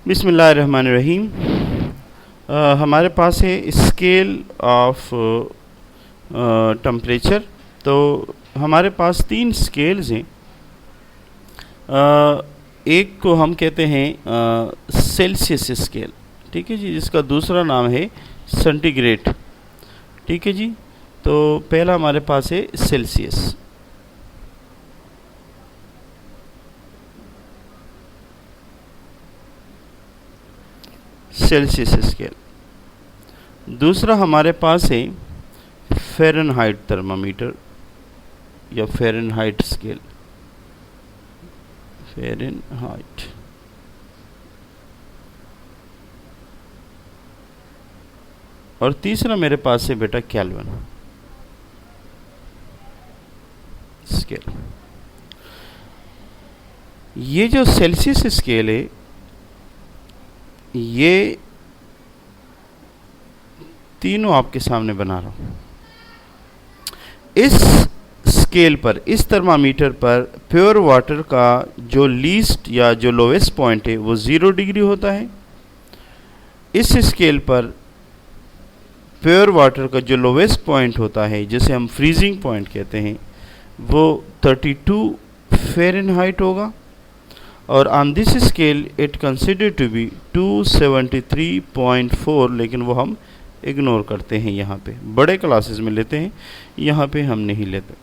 बिस्मिल्लाहिर्रहमानिर्रहीम। हमारे पास है स्केल ऑफ टेम्परेचर। तो हमारे पास 3 स्केल्स हैं। एक को हम कहते हैं सेल्सियस स्केल, ठीक है जी, जिसका दूसरा नाम है सेंटीग्रेड, ठीक है जी। तो पहला हमारे पास है सेल्सियस। Celsius scale. दूसरा हमारे पास है फ़ारेनहाइट थर्मामीटर या फ़ारेनहाइट स्केल, फ़ारेनहाइट। और तीसरा मेरे पास है बेटा केल्विन स्केल। ये जो सेल्सियस स्केल है, ये तीनों आपके सामने बना रहा हूं। इस स्केल पर, इस थर्मामीटर पर प्योर वाटर का जो लीस्ट या जो लोवेस्ट पॉइंट है वो 0 डिग्री होता है। इस स्केल पर प्योर वाटर का जो लोवेस्ट पॉइंट होता है, जिसे हम फ्रीजिंग पॉइंट कहते हैं, वो 32 फ़ारेनहाइट होगा। और on this scale it consider to be 273.4, लेकिन वो हम इग्नोर करते हैं। यहाँ पे बड़े क्लासेस में लेते हैं, यहाँ पे हम नहीं लेते।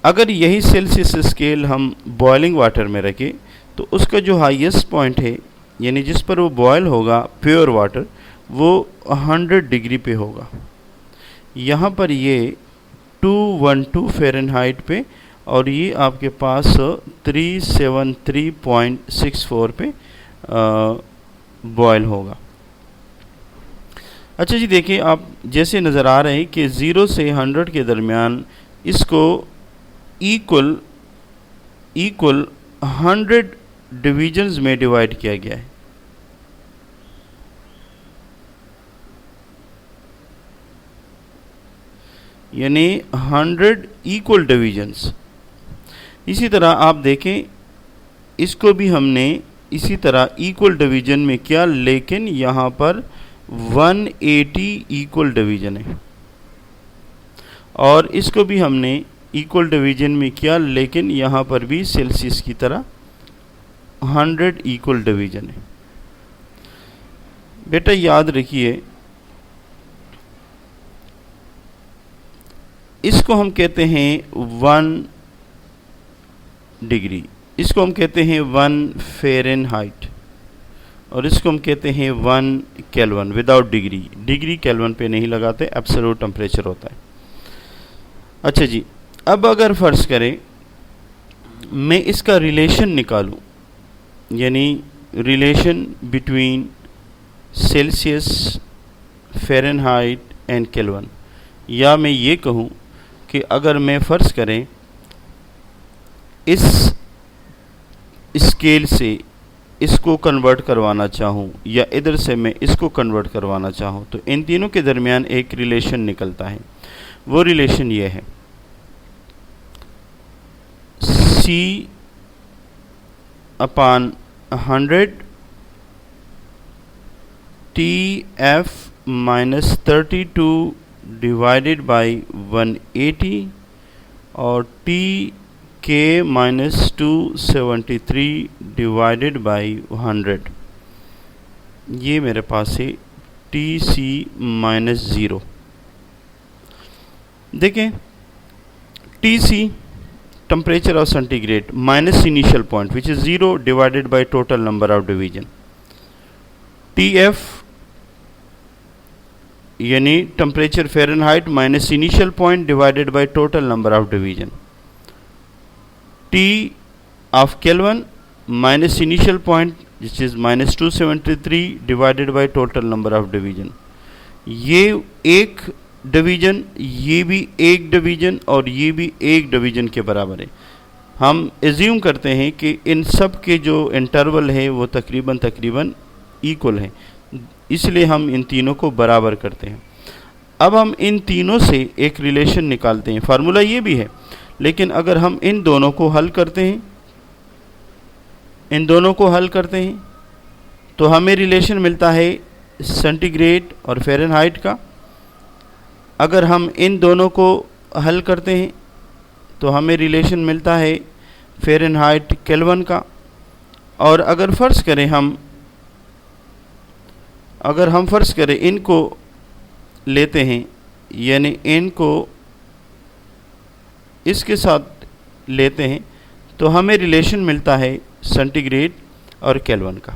अगर यही सेल्सियस स्केल हम बॉइलिंग वाटर में रखें तो उसका जो हाईएस्ट पॉइंट है, यानी जिस पर वो बॉयल होगा प्योर वाटर, वो 100 डिग्री पे होगा। यहाँ पर ये 212 फ़ारेनहाइट पे, और ये आपके पास 373.64 पे बॉयल होगा। अच्छा जी, देखिए आप जैसे नज़र आ रहे हैं कि 0 से 100 के दरमियान इसको इक्वल 100 डिवीजन्स में डिवाइड किया गया है। यानी 100 इक्वल डिवीजन्स। इसी तरह आप देखें, इसको भी हमने इसी तरह इक्वल डिवीजन में किया, लेकिन यहाँ पर 180 इक्वल डिवीजन है। और इसको भी हमने इक्वल डिवीजन में किया, लेकिन यहाँ पर भी सेल्सियस की तरह 100 इक्वल डिवीजन है। बेटा याद रखिए, इसको हम कहते हैं 1 डिग्री, इसको हम कहते हैं 1 फ़ारेनहाइट, और इसको हम कहते हैं 1 kelvin without degree. Degree kelvin पे नहीं लगाते, एब्सोल्यूट टेम्परेचर होता है। अच्छा जी, अब अगर फ़र्ज़ करें मैं इसका रिलेशन निकालूं, यानी relation between Celsius, Fahrenheit and kelvin, या मैं ये कहूं कि अगर मैं फ़र्ज़ करें इस स्केल से इसको कन्वर्ट करवाना चाहूँ, या इधर से मैं इसको कन्वर्ट करवाना चाहूँ, तो इन तीनों के दरमियान एक रिलेशन निकलता है। वो रिलेशन ये है, C/100 TF-32 डिवाइडेड बाई 180 और Tk-273 डिवाइडेड बाई 100। ये मेरे पास है Tc-0। देखें, Tc temperature of centigrade minus initial point which is 0 divided by total number of division. Tf यानी temperature Fahrenheit minus initial point divided by total number of division. T of kelvin minus initial point which is minus 273 divided by total number of division. ये एक division, ये भी एक division, और ये भी एक डिवीजन के बराबर है। हम एज्यूम करते हैं कि इन सब के जो इंटरवल है वो तकरीबन इक्वल है, इसलिए हम इन तीनों को बराबर करते हैं। अब हम इन तीनों से एक रिलेशन निकालते हैं। फार्मूला ये भी है, लेकिन अगर हम इन दोनों को हल करते हैं, तो हमें रिलेशन मिलता है सेंटीग्रेड और फ़ारेनहाइट का। अगर हम इन दोनों को हल करते हैं तो हमें रिलेशन मिलता है फ़ारेनहाइट केल्विन का। और अगर फ़र्ज़ करें इनको लेते हैं, यानी इनको इसके साथ लेते हैं, तो हमें रिलेशन मिलता है सेंटीग्रेड और केल्विन का।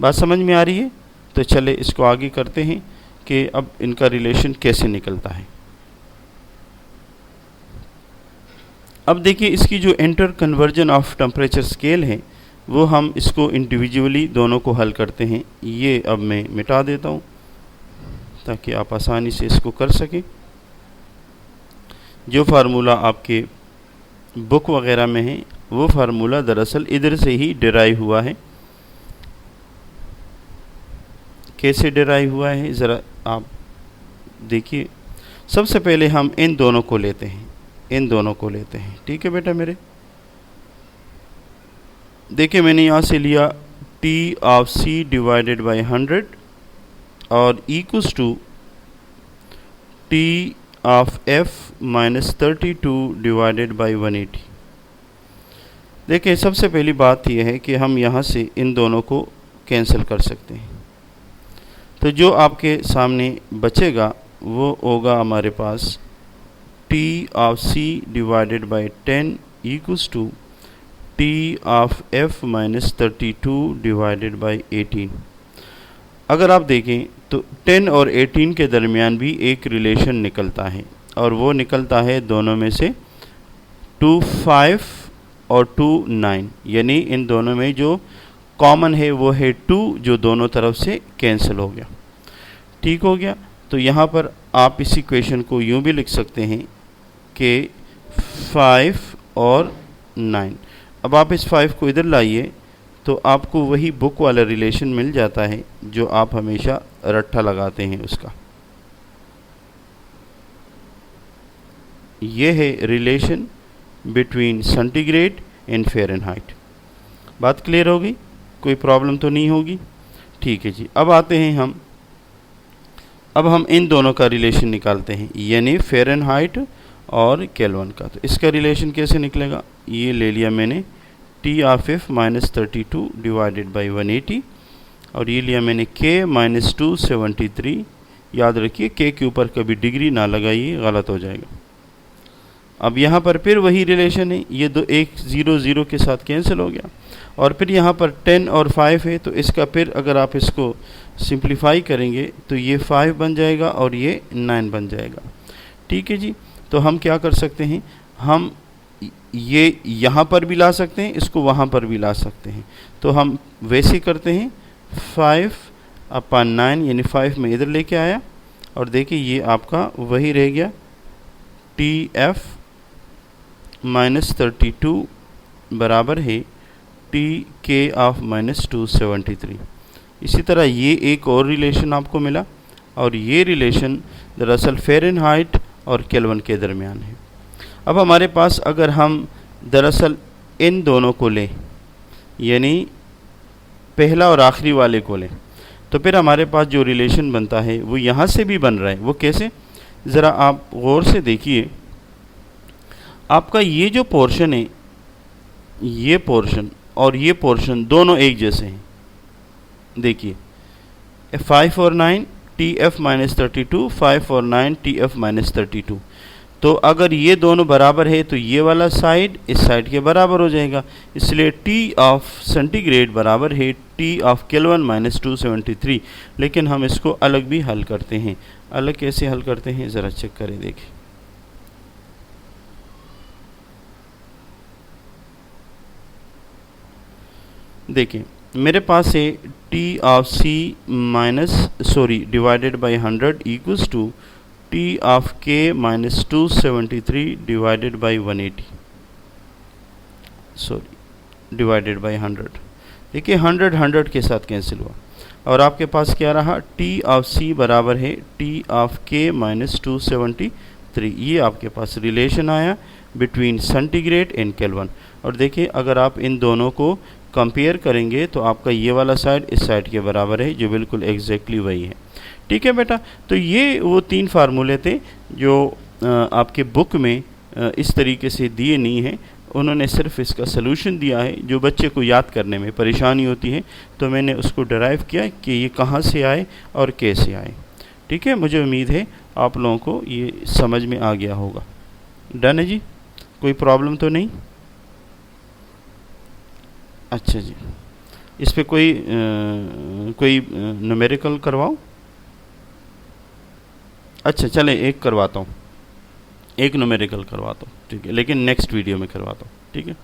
बात समझ में आ रही है? तो चले इसको आगे करते हैं कि अब इनका रिलेशन कैसे निकलता है। अब देखिए, इसकी जो inter conversion of temperature scale है वो हम इसको इंडिविजुअली दोनों को हल करते हैं। ये अब मैं मिटा देता हूँ ताकि आप आसानी से इसको कर सकें। जो फार्मूला आपके बुक वगैरह में है वो फार्मूला दरअसल इधर से ही डिराइव हुआ है। कैसे डिराइव हुआ है ज़रा आप देखिए। सबसे पहले हम इन दोनों को लेते हैं, ठीक है बेटा मेरे। देखिए, मैंने यहाँ से लिया T of C divided by 100 और equals to T of F minus 32 divided by 180। देखिए, सबसे पहली बात यह है कि हम यहाँ से इन दोनों को कैंसिल कर सकते हैं। तो जो आपके सामने बचेगा वो होगा हमारे पास T of C divided by 10 equals to T of F minus 32 divided by 18। अगर आप देखें तो 10 और 18 के दरमियान भी एक रिलेशन निकलता है, और वो निकलता है दोनों में से 2 5 और 2 9, यानी इन दोनों में जो कॉमन है वो है 2, जो दोनों तरफ से कैंसिल हो गया। ठीक हो गया। तो यहाँ पर आप इस इक्वेशन को यूँ भी लिख सकते हैं कि 5 और 9। अब आप इस 5 को इधर लाइए तो आपको वही बुक वाला रिलेशन मिल जाता है जो आप हमेशा रट्टा लगाते हैं उसका। ये है relation between centigrade and Fahrenheit. बात क्लियर होगी? कोई प्रॉब्लम तो नहीं होगी? ठीक है जी। अब आते हैं अब हम इन दोनों का रिलेशन निकालते हैं, यानी फ़ारेनहाइट और केल्विन का। तो इसका रिलेशन कैसे निकलेगा? ये ले लिया मैंने T of F minus 32 divided by 180, और ये लिया मैंने K माइनस 273। याद रखिए K के ऊपर कभी डिग्री ना लगाइए, गलत हो जाएगा। अब यहाँ पर फिर वही रिलेशन है, ये दो एक 0 0 के साथ कैंसिल हो गया, और फिर यहाँ पर 10 और 5 है, तो इसका फिर अगर आप इसको सिंप्लीफाई करेंगे तो ये 5 बन जाएगा और ये 9 बन जाएगा। ठीक है जी। तो हम क्या कर सकते हैं, हम ये यहाँ पर भी ला सकते हैं, इसको वहाँ पर भी ला सकते हैं। तो हम वैसे करते हैं 5/9, यानी 5 में इधर लेके आया, और देखिए ये आपका वही रह गया TF माइनस 32 बराबर है TK ऑफ माइनस 273। इसी तरह ये एक और रिलेशन आपको मिला, और ये रिलेशन दरअसल फ़ारेनहाइट और केल्विन के दरमियान है। अब हमारे पास अगर हम दरअसल इन दोनों को लें, यानी पहला और आखिरी वाले को लें, तो फिर हमारे पास जो रिलेशन बनता है वो यहाँ से भी बन रहा है। वो कैसे? ज़रा आप गौर से देखिए। आपका ये जो पोर्शन है, ये पोर्शन और ये पोर्शन दोनों एक जैसे हैं। देखिए 5 और 9 TF माइनस 32, 5 और 9 TF माइनस 32। तो अगर ये दोनों बराबर है तो ये वाला साइड इस साइड के बराबर हो जाएगा, इसलिए T ऑफ सेंटीग्रेड बराबर है T ऑफ केल्विन माइनस 273। लेकिन हम इसको अलग भी हल करते हैं। अलग कैसे हल करते हैं ज़रा चेक करें, देखें। देखें, मेरे पास है T of C divided by 100 equals to T of K minus 273 divided by 180 divided by 100। देखिए 100 के साथ कैंसिल हुआ, और आपके पास क्या रहा? T ऑफ C बराबर है T ऑफ K माइनस 273। ये आपके पास रिलेशन आया बिटवीन सेंटीग्रेड एंड केल्विन। और देखिए, अगर आप इन दोनों को कंपेयर करेंगे तो आपका ये वाला साइड इस साइड के बराबर है, जो बिल्कुल एग्जैक्टली वही है। ठीक है बेटा, तो ये वो 3 फार्मूले थे जो आपके बुक में इस तरीके से दिए नहीं हैं। उन्होंने सिर्फ इसका सलूशन दिया है। जो बच्चे को याद करने में परेशानी होती है तो मैंने उसको डराइव किया कि ये कहाँ से आए और कैसे आए। ठीक है, मुझे उम्मीद है आप लोगों को ये समझ में आ गया होगा। डन है जी, कोई प्रॉब्लम तो नहीं? अच्छा जी, इस पे कोई न्यूमेरिकल करवाओ? अच्छा चलें, एक करवाता हूँ, एक न्यूमेरिकल करवाता हूँ, ठीक है, लेकिन नेक्स्ट वीडियो में करवाता हूँ, ठीक है।